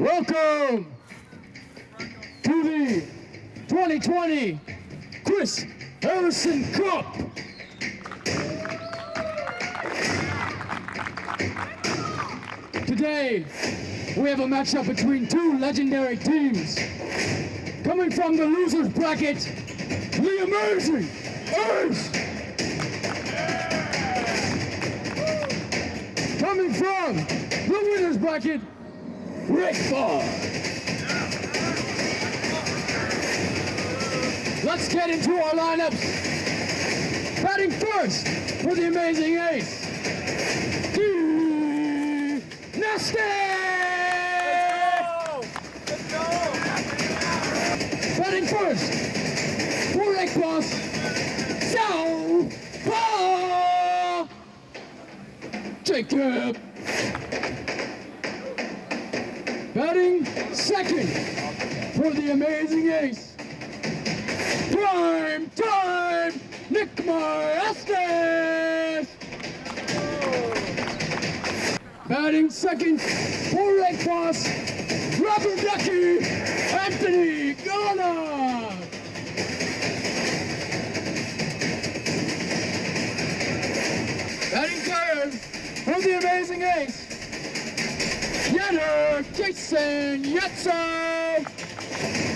Welcome to the 2020 Chris Harrison Cup. Today, we have a matchup between two legendary teams. Coming from the losers bracket, the amazing Ace. Coming from the winners bracket, Rake Boss. Let's get into our lineups. Batting first for the amazing Ace, Nick Maestas. Let's go! Batting first for Rake Boss, Southpaw Jacob. Batting second for the amazing Ace, prime time Nick Maestas. Batting second for Rake Boss, Rubber Ducky Anthony Ghana. Batting third for the amazing Ace, Jason Yetso.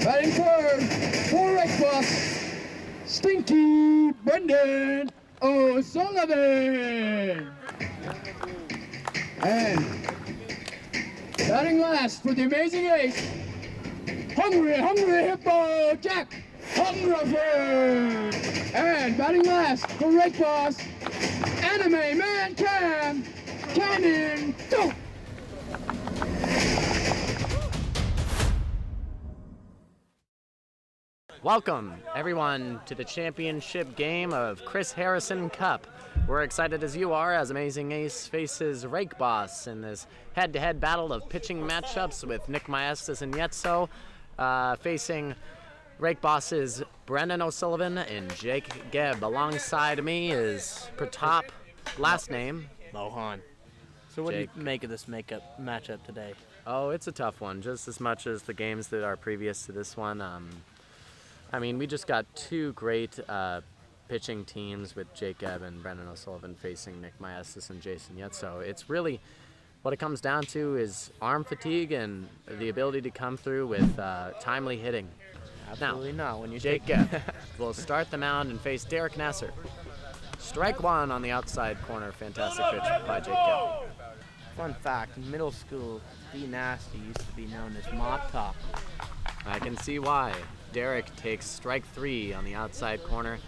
Batting third for Rake Boss, Stinky Brendan O'Sullivan. And batting last for the amazing Ace, Hungry Hippo Jack Hungerford. And batting last for Rake Boss, Anime Man Cam Cannon Dope. Welcome, everyone, to the championship game of Chris Harrison Cup. We're excited as you are as Amazing Ace faces Rake Boss in this head-to-head battle of pitching matchups with Nick Maestas and Yetso, facing Rake Boss's Brendan O'Sullivan and Jake Gebb. Alongside me is Pratap, last name Mohan. So what Jake. do you make of this matchup today? Oh, it's a tough one, just as much as the games that are previous to this one. I mean, we just got two great pitching teams with Jacob and Brendan O'Sullivan facing Nick Maestas and Jason Yetso. It's really, what it comes down to is arm fatigue and the ability to come through with timely hitting. Absolutely not. When you Jacob will start the mound and face Derek Nasser. Strike one on the outside corner. Fantastic pitch by Jacob. Fun fact, in middle school, D Nasty used to be known as Mop Top. I can see why. Derek takes strike three on the outside corner.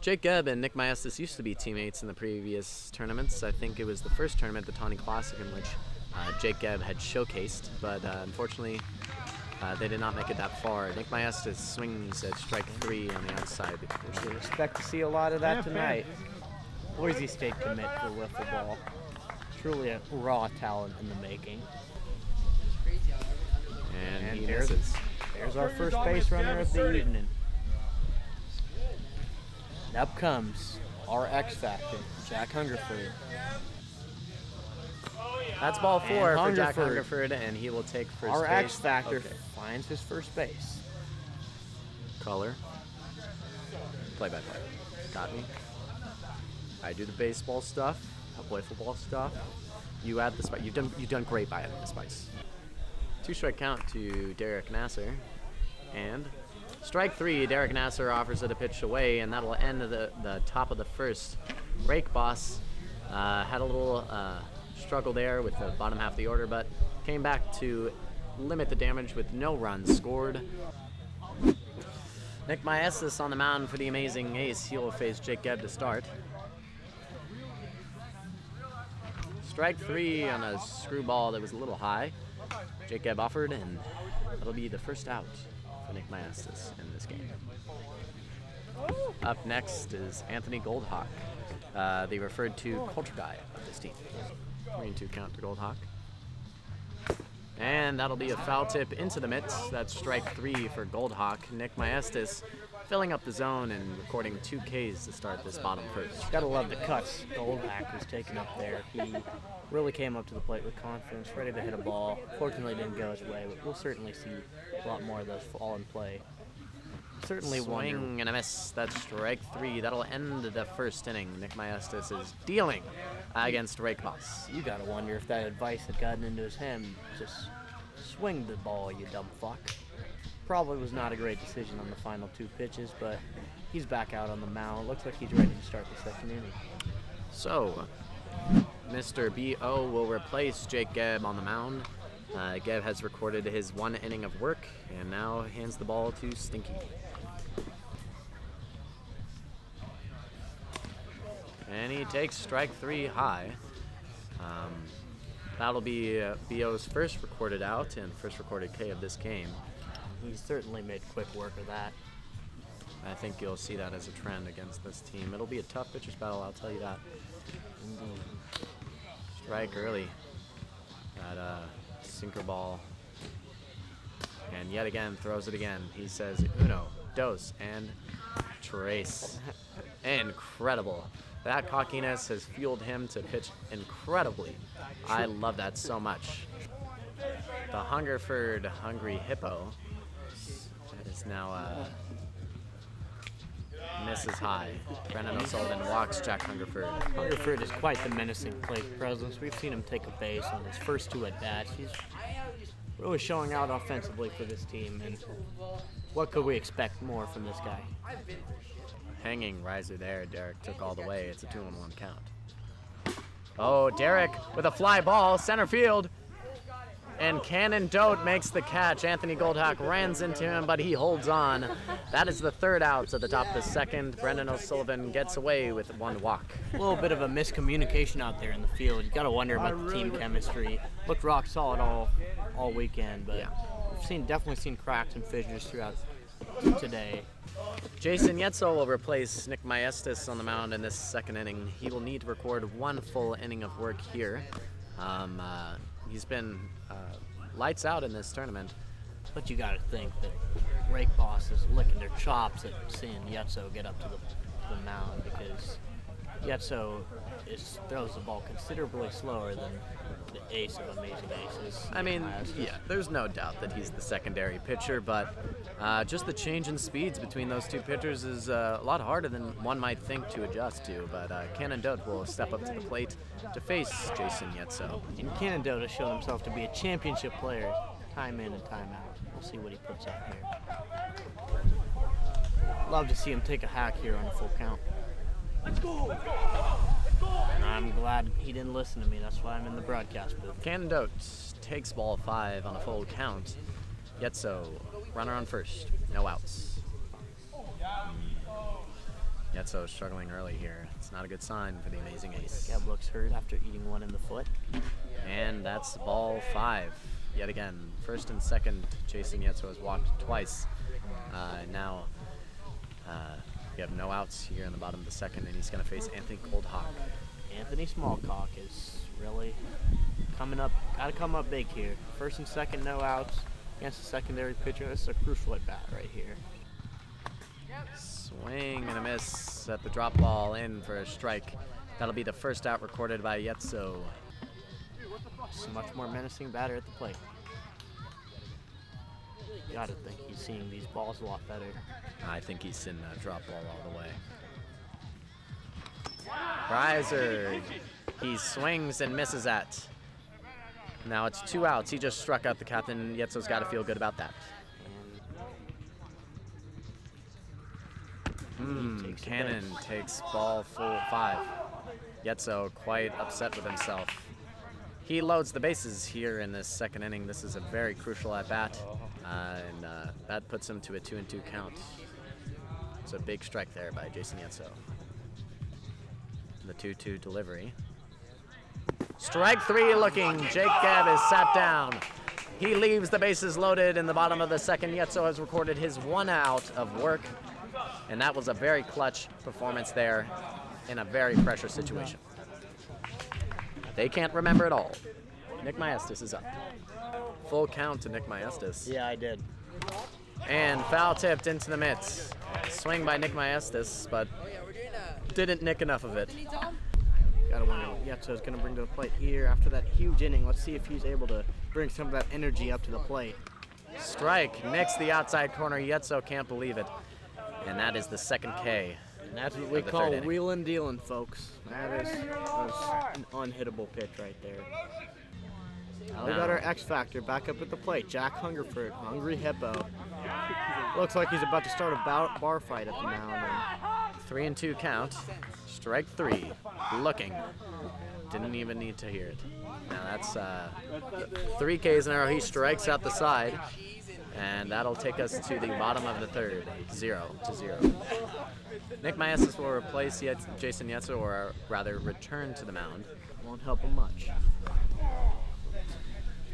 Jacob and Nick Maestas used to be teammates in the previous tournaments. I think it was the first tournament, the Tourney Classic, in which Jacob had showcased, but unfortunately they did not make it that far. Nick Maestas swings at strike three on the outside. We should expect to see a lot of that tonight. Boise State commit for wiffle ball. Truly a raw talent in the making. And he misses. There's our first base runner of the evening. And up comes our X Factor, Jack Hungerford. That's ball four And for Jack Hungerford. Hungerford, and he will take first Our base. X Factor Okay. finds his first base. Color. Play-by-play. Got me. I do the baseball stuff, wiffle ball stuff. You add the spice. You've done great by adding the spice. 2-strike count to Derek Nasser, and strike three. Derek Nasser offers it a pitch away, and that'll end the top of the first. Rake Boss had a little struggle there with the bottom half of the order, but came back to limit the damage with no runs scored. Nick Maestas on the mound for the amazing Ace. He will face Jake Gebb to start. Strike three on a screwball that was a little high. Jake Gebb offered, and that'll be the first out for Nick Maestas in this game. Up next is Anthony Goldhawk, the referred to culture guy of this team. 3-2 count to Goldhawk. And that'll be a foul tip into the mitts. That's strike three for Goldhawk. Nick Maestas filling up the zone and recording 2 Ks to start this bottom first. Gotta love the cuts Goldhack was taking up there. He really came up to the plate with confidence, ready to hit a ball. Fortunately, it didn't go his way, but we'll certainly see a lot more of those fall in play. Certainly Swing and a miss. That's strike 3. That'll end the first inning. Nick Maestas is dealing against Rake Boss. You gotta wonder if that advice had gotten into his head. Just swing the ball, you dumb fuck. Probably was not a great decision on the final 2 pitches, but he's back out on the mound. Looks like he's ready to start the second inning. So, Mr. B.O. will replace Jake Gebb on the mound. Gebb has recorded his 1 inning of work and now hands the ball to Stinky. And he takes strike 3 high. That'll be B.O.'s first recorded out and first recorded K of this game. He's certainly made quick work of that. I think you'll see that as a trend against this team. It'll be a tough pitcher's battle, I'll tell you that. Strike early. That sinker ball. And yet again, throws it again. He says, uno, dos, and tres. Incredible. That cockiness has fueled him to pitch incredibly. I love that so much. The Hungerford Hungry Hippo. That is now misses high. Brendan O'Sullivan walks Jack Hungerford. Hungerford is quite the menacing plate presence. We've seen him take a base on his first 2 at-bats. He's really showing out offensively for this team, and what could we expect more from this guy? Hanging riser there. Derek took all the way. It's a 2-1 count. Oh, Derek with a fly ball, center field. And Cannon Dote makes the catch. Anthony Goldhack runs into him, but he holds on. That is the 3rd out at the top of the 2nd. Brendan O'Sullivan gets away with 1 walk. A little bit of a miscommunication out there in the field. You got to wonder about the team chemistry. Looked rock solid all weekend, but we've definitely seen cracks and fissures throughout today. Jason Yetzel will replace Nick Maestas on the mound in this 2nd inning. He will need to record 1 full inning of work here. He's been lights out in this tournament. But you got to think that Rake Boss is licking their chops at seeing Yetzel get up to the mound, because Yetzel throws the ball considerably slower than the ace of amazing aces. I mean, yeah, there's no doubt that he's the secondary pitcher, but just the change in speeds between those 2 pitchers is a lot harder than one might think to adjust to. But Cannon Dote will step up to the plate to face Jason Yetzel. And Cannon Dote has shown himself to be a championship player time in and time out. We'll see what he puts up here. Love to see him take a hack here on a full count. Let's go! And I'm glad he didn't listen to me. That's why I'm in the broadcast booth. Cannon Dote takes ball 5 on a full count. Yetzel, runner on first, no outs. Yetzel struggling early here. It's not a good sign for the amazing ace. Gab looks hurt after eating 1 in the foot. And that's ball 5. Yet again, 1st and 2nd, Jason Yetzel has walked twice. Now we have no outs here in the bottom of the 2nd, and he's going to face Anthony Goldhack. Anthony Smallcock is really coming up, got to come up big here. 1st and 2nd, no outs against a secondary pitcher. This is a crucial at bat right here. Swing and a miss at the drop ball, in for a strike. That'll be the 1st out recorded by Yetzel. It's a much more menacing batter at the plate. Gotta think he's seeing these balls a lot better. I think he's seen that drop ball all the way. Riser, he swings and misses at. Now it's 2 outs. He just struck out the captain. Yetzel's got to feel good about that. Cannon takes ball full 5. Yetzel quite upset with himself. He loads the bases here in this 2nd inning. This is a very crucial at-bat, and that puts him to a 2-2 count. It's a big strike there by Jason Yetzel. The 2-2 delivery. Strike 3 looking. Jake Gebb is sat down. He leaves the bases loaded in the bottom of the 2nd. Yetzel has recorded his 1 out of work, and that was a very clutch performance there in a very pressure situation. They can't remember it all. Nick Maestas is up. Full count to Nick Maestas. Yeah, I did. And foul tipped into the mitts. Swing by Nick Maestas, but didn't nick enough of it. Gotta wonder what Yetzo's gonna bring to the plate here after that huge inning. Let's see if he's able to bring some of that energy up to the plate. Strike, nicks the outside corner. Yetzo can't believe it. And that is the second K. And that's what we call wheelin' dealin', folks. That is an unhittable pitch right there. Now we got our X Factor back up at the plate. Jack Hungerford, Hungry Hippo. Looks like he's about to start a bar fight at the mound. 3-2 count. Strike 3. Looking. Didn't even need to hear it. Now that's 3 Ks in a row. He strikes out the side. And that'll take us to the bottom of the third. 0-0. Nick Maestas will replace Jason Yetzo, or rather return to the mound. Won't help him much.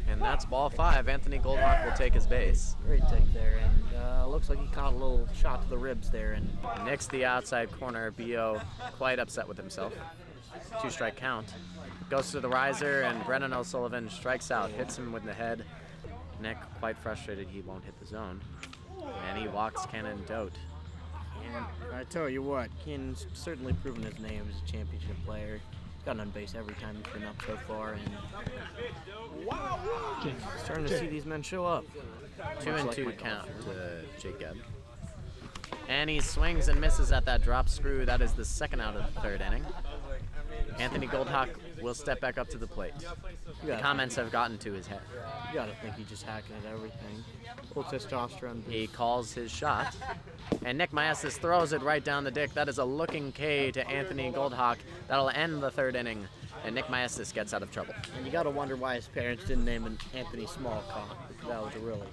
And that's ball 5. Anthony Goldhawk will take his base. Great take there, and looks like he caught a little shot to the ribs there. And nicks the outside corner. B.O. quite upset with himself. 2-strike count. Goes to the riser, and Brennan O'Sullivan strikes out, hits him with the head. Nick, quite frustrated, he won't hit the zone. And he walks Cannon Dote. And I tell you what, Cannon's certainly proven his name as a championship player. He's gotten on base every time he's been up so far, and starting to see these men show up. 2-2 count to Jacob. And he swings and misses at that drop screw. That is the second out of the third inning. Anthony Goldhawk will step back up to the plate. The comments have gotten to his head. You gotta think he's just hacking at everything. Full testosterone. He calls his shot. And Nick Maestas throws it right down the dick. That is a looking K to Anthony Goldhawk. That'll end the third inning. And Nick Maestas gets out of trouble. And you gotta wonder why his parents didn't name him Anthony Smallcock. That was a really.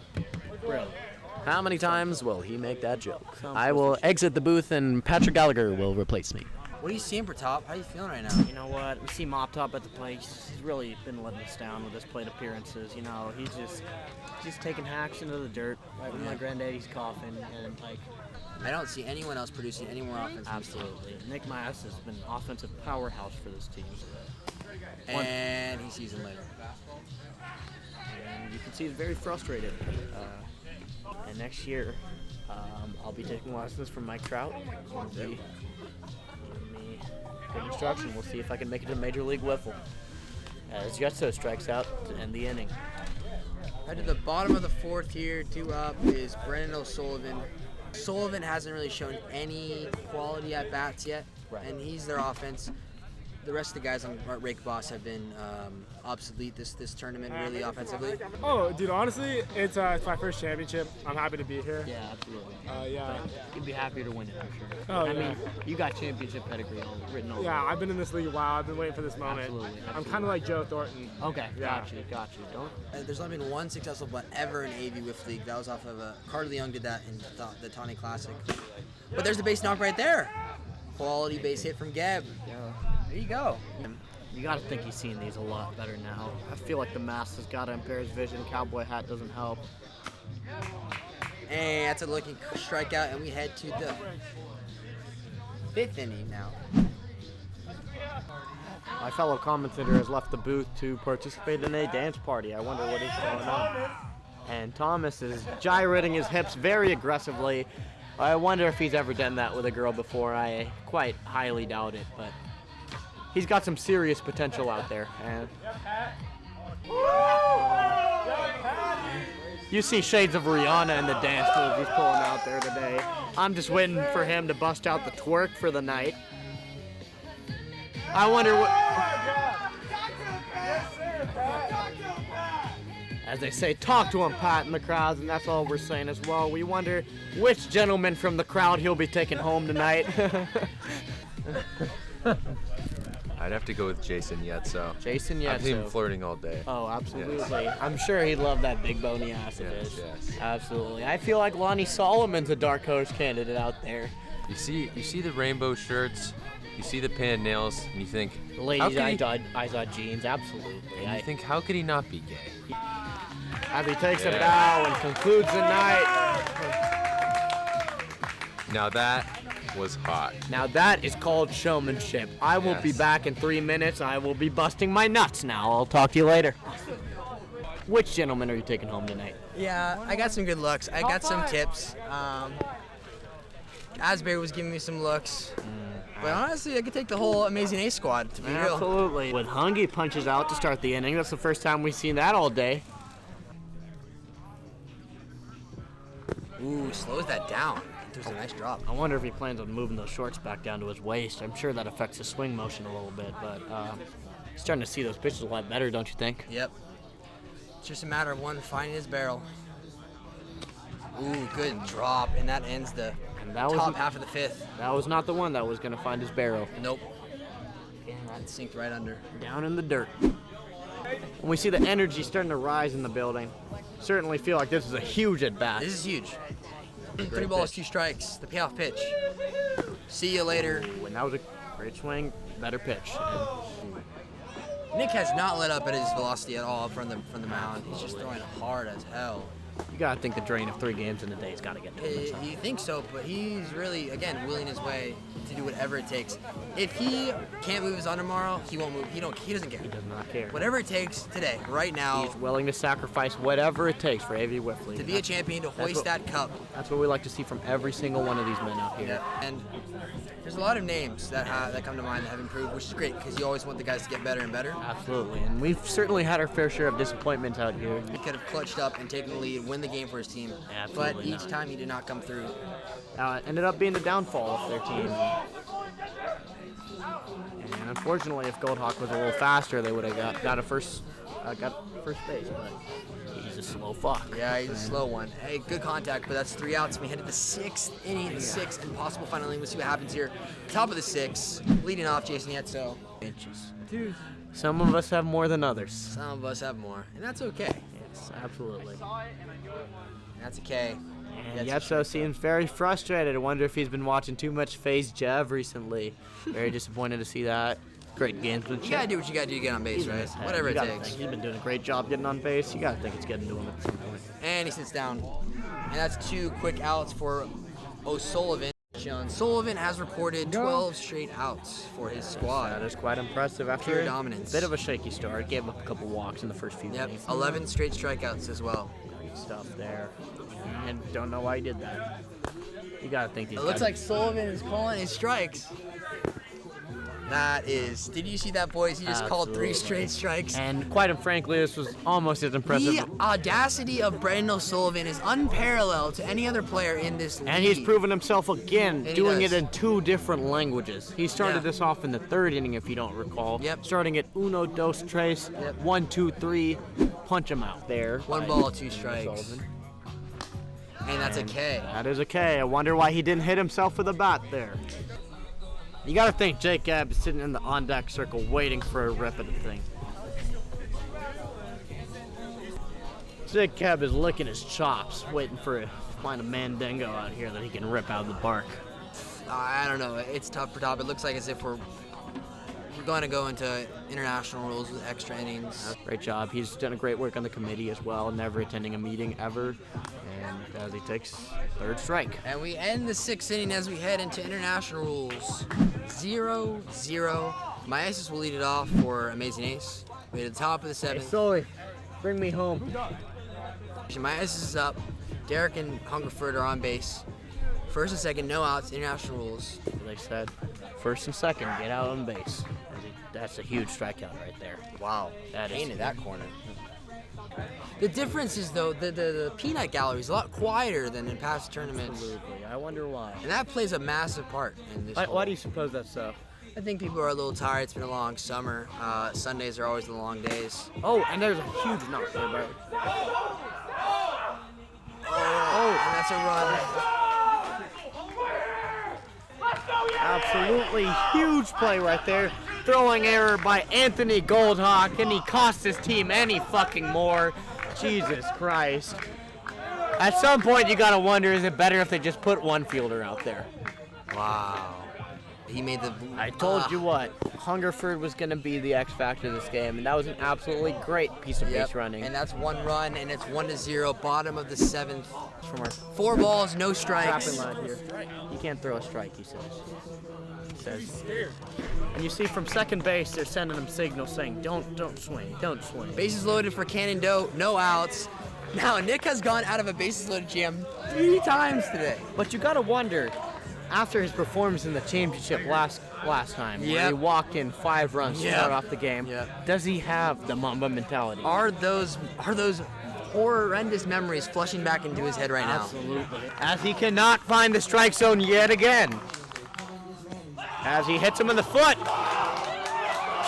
How many times will he make that joke? I will exit the booth and Patrick Gallagher will replace me. What are you seeing, Pratap? How are you feeling right now? You know what? We see Mop Top at the plate. He's really been letting us down with his plate appearances. You know, he's just taking hacks into the dirt right when my granddaddy's coughing, and like. I don't see anyone else producing any more offense. Absolutely. Nick Maestas has been an offensive powerhouse for this team. And he sees him later. And you can see he's very frustrated. And next year, I'll be taking lessons from Mike Trout. Give me good instruction. We'll see if I can make it to Major League Wiffle. As Yetzo strikes out to end the inning. Right to the bottom of the fourth here, 2 up, is Brennan O'Sullivan. Sullivan hasn't really shown any quality at bats yet, and he's their offense. The rest of the guys on Rake Boss have been obsolete this tournament, really offensively. Oh, dude, honestly, it's my first championship. I'm happy to be here. Yeah, absolutely. Yeah. You'd be happier to win it, I'm sure. Oh, I yeah. mean, you got championship pedigree written all over. Yeah, I've been in this league a while. I've been waiting for this moment. Absolutely. I'm kind of like Joe Thornton. Okay, Yeah. got you. Don't. There's not been one successful bunt ever in AVWL. That was off of Carter Leung did that in the Tourney Classic. But there's the base knock right there. Quality base hit from Geb. Yeah. There you go. You got to think he's seeing these a lot better now. I feel like the mask has got to impair his vision. Cowboy hat doesn't help. And that's a looking strikeout, and we head to the 5th inning now. My fellow commentator has left the booth to participate in a dance party. I wonder what is going on. And Thomas is gyrating his hips very aggressively. I wonder if he's ever done that with a girl before. I quite highly doubt it, but he's got some serious potential out there. And you see shades of Rihanna in the dance moves he's pulling out there today. I'm just waiting for him to bust out the twerk for the night. I wonder what... As they say, talk to him, Pat, in the crowds, and that's all we're saying as well. We wonder which gentleman from the crowd he'll be taking home tonight. I'd have to go with Jason Yetzo. Jason Yetzo. I've seen him flirting all day. Oh, absolutely. Yes. I'm sure he'd love that big bony ass of his. Yes. Absolutely. I feel like Lonnie Solomon's a dark horse candidate out there. You see the rainbow shirts, you see the painted nails, and you think, The ladies' eyes on jeans, absolutely. and you think, how could he not be gay? As he takes a bow and concludes the night. Now that was hot. Now that is called showmanship. I will be Yes. back in 3 minutes. I will be busting my nuts now. I'll talk to you later. Which gentleman are you taking home tonight? Yeah, I got some good looks. I got some tips. Asbury was giving me some looks. But honestly, I could take the whole Amazing Ace squad, to be real. Absolutely. With Hungy punches out to start the inning, that's the first time we've seen that all day. Ooh, slows that down. There's a nice drop. I wonder if he plans on moving those shorts back down to his waist. I'm sure that affects his swing motion a little bit, but starting to see those pitches a lot better, don't you think? Yep. It's just a matter of one finding his barrel. Ooh, good drop, and that ends the top half of the fifth. That was not the one that was going to find his barrel. Nope. And that sinked right under. Down in the dirt. When we see the energy starting to rise in the building, certainly feel like this is a huge at-bat. This is huge. 3 balls, 2 strikes, the payoff pitch. See you later. When that was a great swing, better pitch. Nick has not let up at his velocity at all from the mound. He's just throwing hard as hell. You gotta think the drain of 3 games in a day has got to get to him. You think so, but he's really, again, willing his way to do whatever it takes. If he can't move his arm tomorrow, he won't move. He doesn't care. He does not care. Whatever it takes today, right now. He's willing to sacrifice whatever it takes for AVWL. To be a champion, to hoist that cup. That's what we like to see from every single one of these men out here. Yeah. And there's a lot of names that come to mind that have improved, which is great because you always want the guys to get better and better. Absolutely, and we've certainly had our fair share of disappointments out here. He could have clutched up and taken the lead, win the game for his team. Absolutely but each time he did not come through. It ended up being the downfall of their team. And unfortunately, if Goldhawk was a little faster, they would have got first base. But he's a slow fuck. Yeah, he's a slow one. Hey, good contact, but that's 3 outs. We head to the 6th inning, the 6th and possible final inning. We'll see what happens here. Top of the 6th, leading off Jason Yetso. Inches. Some of us have more than others. Some of us have more, and that's okay. Yes, absolutely. That's okay. And Yetso seems very frustrated. I wonder if he's been watching too much FaZe Jev recently. Very disappointed to see that. Great gamesmanship. You gotta do what you gotta do to get on base, right? Whatever it takes. He's been doing a great job getting on base. You gotta think it's getting to him at some point. And he sits down. And that's 2 quick outs for O'Sullivan. John Sullivan has recorded 12 straight outs for his squad. That is quite impressive after pure dominance. A bit of a shaky start. Gave up a couple walks in the first few innings. 11 straight strikeouts as well. Great stuff there. And don't know why he did that. You gotta think these It looks like Sullivan is calling his strikes. That is. Did you see that, boys? He just called 3 straight strikes. And quite frankly, this was almost as impressive. The audacity of Brendan O'Sullivan is unparalleled to any other player in this league. And he's proven himself again, And doing it in 2 different languages. He started Yeah. this off in the 3rd inning, if you don't recall. Yep. Starting at uno, dos, tres, Yep. 1, 2, 3, punch him out there. 1 ball, 2 strikes. And that's a K. That is a K. I wonder why he didn't hit himself with a bat there. You gotta think Jake Gabb is sitting in the on-deck circle waiting for a rip of the thing. Jake Gabb is licking his chops, waiting for to find a mandingo out here that he can rip out of the bark. I don't know. It's tough for top. It looks like as if we're going to go into international rules with extra innings. Great job. He's done a great work on the committee as well, never attending a meeting ever. And as he takes 3rd strike. And we end the 6th inning as we head into international rules. 0-0. Maestas will lead it off for Amazing Ace. We're at the top of the 7th. Hey, Sully, bring me home. Maestas is up. Derek and Hungerford are on base. 1st and 2nd, no outs, international rules. They said 1st and 2nd, get out on base. That's a huge strikeout right there. Wow. That is Painted that corner. The difference is, though, the peanut gallery is a lot quieter than in past tournaments. Absolutely. I wonder why. And that plays a massive part in this. Why do you suppose that's so? I think people are a little tired. It's been a long summer. Sundays are always the long days. Oh, and there's a huge knock there, bro. Oh, and that's a run. Absolutely huge play right there. Throwing error by Anthony Goldhawk, and he cost his team any fucking more. Jesus Christ. At some point, you gotta wonder, is it better if they just put one fielder out there? Wow. He made the. I told you what, Hungerford was gonna be the X factor of this game, and that was an absolutely great piece of base running. And that's 1 run, and it's 1-0, bottom of the 7th. From our 4 balls, no strikes. Trapping line here. You can't throw a strike, he says. And you see from second base, they're sending him signals saying, don't swing, don't swing. Bases loaded for Cannon-Doe, no outs. Now, Nick has gone out of a bases loaded jam 3 times today. But you gotta wonder, after his performance in the championship last time, where Yep. he walked in 5 runs to Yep. start off the game, Yep. does he have the Mamba mentality? Are those horrendous memories flushing back into his head right now? Absolutely. As he cannot find the strike zone yet again. As he hits him in the foot.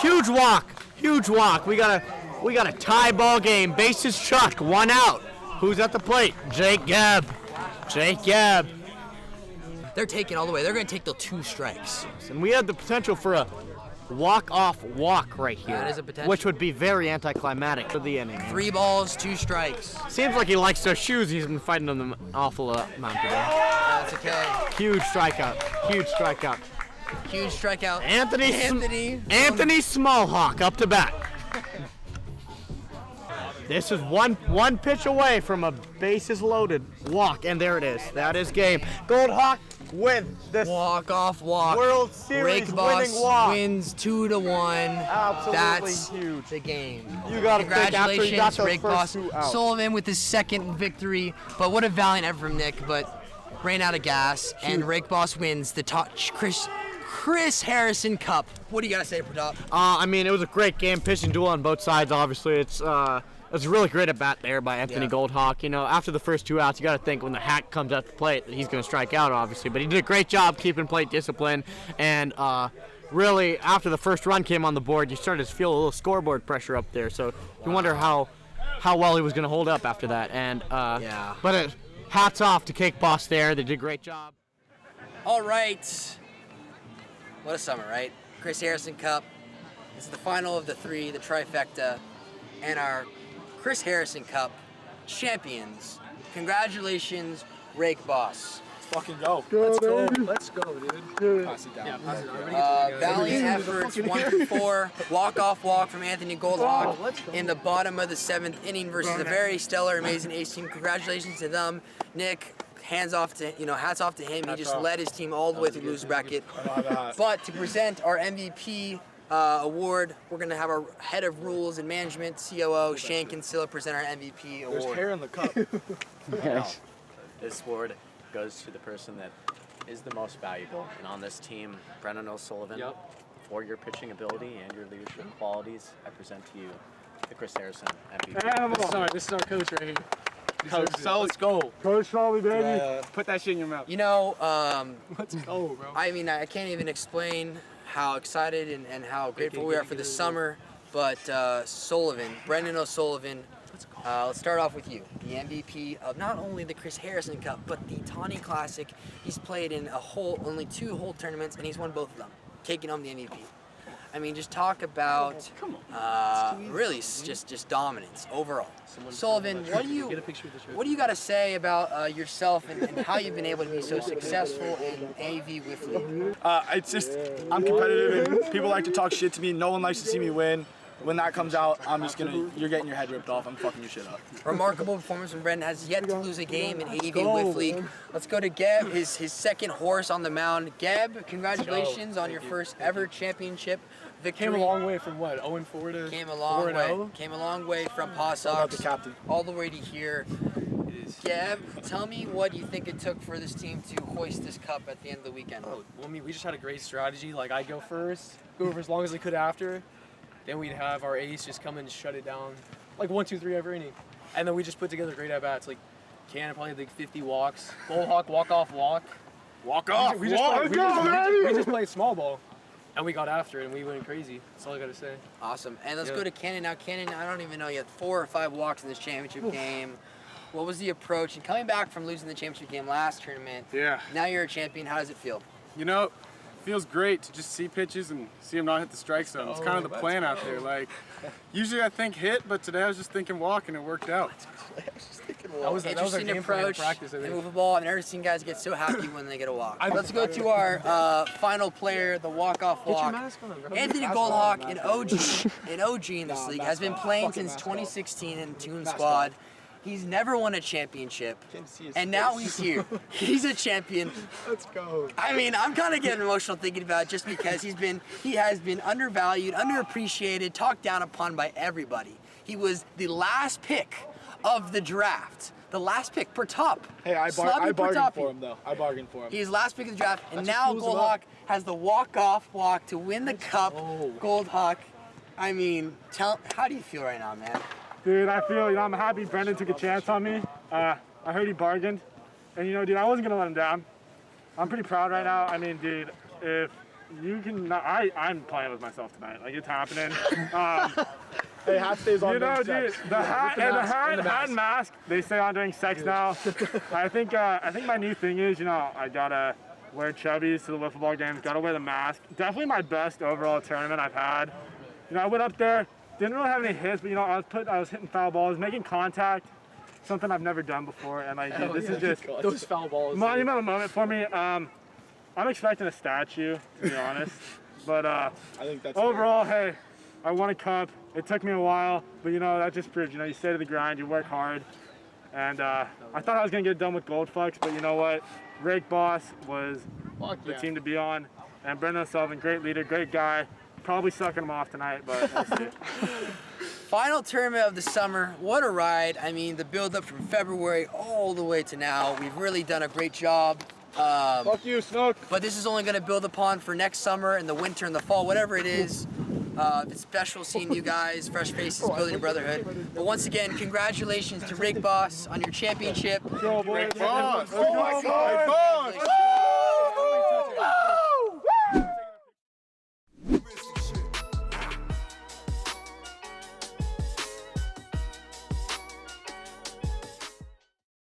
Huge walk. Huge walk. We got a tie ball game. Bases chucked. 1 out. Who's at the plate? Jake Gabb. Jake Gabb. They're taking all the way. They're going to take the 2 strikes. And we had the potential for a walk-off walk right here. That is a potential. Which would be very anticlimactic for the inning. 3 balls, 2 strikes. Seems like he likes those shoes. He's been fighting them an awful amount today. That's okay. Huge strikeout. Huge strikeout. Huge strikeout. Anthony Smallhawk up to bat. This is one pitch away from a bases loaded walk, and there it is. That is game. Goldhawk win this Walk-off walk. World Series Rake Boss winning walk. wins 2-1. Absolutely That's huge. the game. You gotta think after he got Congratulations, those Rake first Boss. 2 outs. Sullivan with his 2nd victory, but what a valiant effort from Nick, but ran out of gas, and Rake Boss wins the Chris Harrison Cup. What do you got to say, Pratap? I mean, it was a great game, pitching duel on both sides. Obviously, it's a really great at bat there by Anthony Goldhawk. You know, after the first 2 outs, you got to think when the hack comes at the plate that he's going to strike out, obviously. But he did a great job keeping plate discipline, and really, after the first run came on the board, you started to feel a little scoreboard pressure up there. So you wonder how well he was going to hold up after that. And but hats off to Rake Boss there. They did a great job. All right. What a summer, right? Chris Harrison Cup. This is the final of the 3, the trifecta, and our Chris Harrison Cup champions. Congratulations, Rake Boss. Fucking go. Let's go. Let's go, dude. Pass it down. Yeah, pass it down. Valiant efforts, 1-4, walk-off walk from Anthony Goldhawk in the bottom of the 7th inning versus a very stellar, amazing ace team. Congratulations to them. Nick, hats off to him. He just led his team all the way through loser bracket. But to present our MVP award, we're going to have our head of rules and management, COO, Shane Kinsella, present our MVP award. There's hair in the cup. Yes. This award goes to the person that is the most valuable. And on this team, Brennan O'Sullivan, for your pitching ability and your leadership qualities, I present to you the Chris Harrison MVP. This is our coach right here. Coach, so let's go. Coach Charlie, baby. Put that shit in your mouth. You know, let's go, bro. I mean, I can't even explain how excited and how grateful we are for the summer, but Brendan O'Sullivan, let's start off with you, the MVP of not only the Chris Harrison Cup, but the Tourney Classic. He's played in only 2 whole tournaments, and he's won both of them, taking home the MVP. I mean, just talk about really just dominance overall. Sullivan, what do you got to say about yourself and how you've been able to be so successful in AVWL? It's just I'm competitive and people like to talk shit to me. No one likes to see me win. When that comes out, you're getting your head ripped off. I'm fucking your shit up. Remarkable performance from Brendan. Has yet to lose a game in AVWL. Let's go to Geb, his 2nd horse on the mound. Geb, congratulations on your first ever championship victory. Came a long way from what, 0-4 to Came a long 4-0? way. Came a long way from Paw Sox the captain. all the way to here. Geb, tell me what you think it took for this team to hoist this cup at the end of the weekend. Well, I mean, we just had a great strategy. Like, I'd go first, go over as long as I could after. Then we'd have our ace just come and shut it down, like 1, 2, 3 every inning. And then we just put together great at-bats. Like, Cannon probably had like 50 walks. Goldhawk, walk-off walk. Walk off. We just played small ball. And we got after it, and we went crazy. That's all I got to say. Awesome. And let's go to Cannon. Now, Cannon, I don't even know, you had 4 or 5 walks in this championship game. What was the approach? And coming back from losing the championship game last tournament, now you're a champion. How does it feel? You know, feels great to just see pitches and see them not hit the strike zone. It's kind of the plan out there. Like, usually I think hit, but today I was just thinking walk, and it worked out. That was our Interesting game plan in approach. practice, I think. Move the ball. I've never seen guys get so happy when they get a walk. Let's go to our final player, the walk-off walk. Anthony Goldhawk, an OG in this league, has been playing since 2016 in Toon Squad. He's never won a championship, and now he's here. He's a champion. Let's go. I mean, I'm kind of getting emotional thinking about it just because he has been undervalued, underappreciated, talked down upon by everybody. He was the last pick of the draft. The last pick per top. Hey, I Sloppy bargained Pertopi. for him, though. I bargained for him. He's last pick of the draft, and That just now proves him Goldhawk up. has the walk-off walk to win the cup. Goldhawk, I mean, how do you feel right now, man? Dude, I feel, I'm happy Brendan took a chance on me. I heard he bargained. And, dude, I wasn't going to let him down. I'm pretty proud right now. I mean, dude, if you can, I'm playing with myself tonight. Like, it's happening. Hey, hat stays on. Dude, sex. the hat and mask, they stay on during sex now. I think my new thing is, I gotta wear chubbies to the wiffle ball games, gotta wear the mask. Definitely my best overall tournament I've had. I went up there, didn't really have any hits, but I was hitting foul balls, making contact, something I've never done before, and like, dude, this is just those foul balls. Monumental moment for me. I'm expecting a statue, to be honest, but I think that's overall, hey, I won a cup. It took me a while, but that just proves, you stay to the grind, you work hard. And I thought I was gonna get it done with Gold Fucks, but you know what? Rake Boss was the team to be on. And Brendan O'Sullivan, great leader, great guy. Probably sucking him off tonight, but we'll see. Final tournament of the summer. What a ride. I mean, the build up from February all the way to now. We've really done a great job. Fuck you, Snook. But this is only going to build upon for next summer and the winter and the fall, whatever it is. It's special seeing you guys, fresh faces, building a brotherhood. But once again, congratulations to Rake Boss on your championship. Rake Boss! Oh my God!